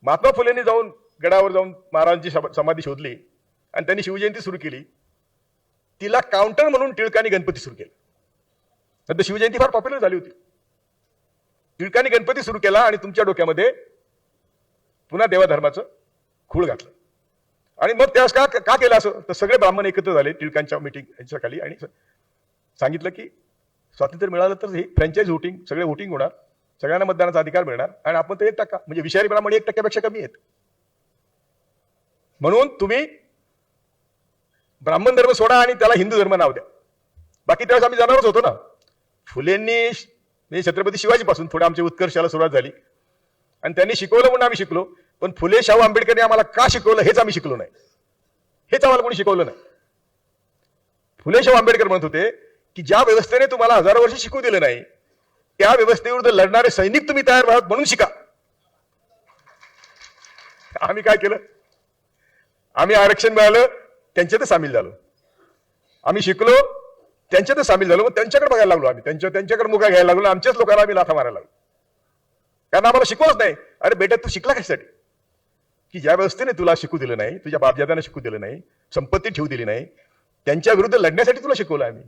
महात्मा फुलेंनी जाऊन गडावर जाऊन महाराजांची समाधी शोधली आणि त्यांनी शिवजयंती सुरू केली. तिला काउंटर म्हणून टिळकांनी गणपती सुरू केला. नंतर शिवजयंती फार पॉप्युलर झाली होती. टिळकांनी गणपती सुरू केला आणि तुमच्या डोक्यामध्ये पुन्हा देवाधर्माचं खूळ घातलं. आणि मग त्यास का केलं असं? तर सगळे ब्राह्मण एकत्र झाले टिळकांच्या मीटिंग यांच्या खाली आणि सांगितलं की स्वातंत्र्य मिळालं तर हे फ्रँचाईज व्होटिंग, सगळे व्होटिंग होणार, सगळ्यांना मतदानाचा अधिकार मिळणार आणि आपण तर 1% म्हणजे विषारी ब्राह्मण 1% कमी आहेत. म्हणून तुम्ही ब्राह्मण धर्म सोडा आणि त्याला हिंदू धर्म नाव द्या. बाकी त्यावेळेस आम्ही जाणारच होतो ना. फुलेंनी म्हणजे छत्रपती शिवाजी पासून पुढे आमच्या उत्कर्षाला सुरुवात झाली आणि त्यांनी शिकवलं म्हणून आम्ही शिकलो. पण फुले शाहू आंबेडकरने आम्हाला का शिकवलं हेच आम्ही शिकलो नाही. हेच आम्हाला कोणी शिकवलं नाही. फुले शाहू आंबेडकर म्हणत होते की ज्या व्यवस्थेने तुम्हाला हजारो वर्ष शिकू दिलं नाही त्या व्यवस्थेविरुद्ध लढणारे सैनिक तुम्ही तयार व्हाल म्हणून शिका. आम्ही काय केलं? आम्ही आरक्षण मिळालं त्यांच्यातच सामील झालो. आम्ही शिकलो त्यांच्यातच सामील झालो. मग त्यांच्याकडे बघायला लागलो. आम्ही त्यांच्याकडे मुगा घ्यायला लागलो. आमच्याच लोकांना आम्ही लाथा मारायला लागलो. कारण आम्हाला शिकवलंच नाही. अरे बेटा तू शिकला कशासाठी? की ज्या व्यवस्थेने तुला शिकू दिलं नाही, तुझ्या बापजात्यांना शिकू दिलं नाही, संपत्ती ठेवू दिली नाही, त्यांच्या विरुद्ध लढण्यासाठी तुला शिकवलं आम्ही.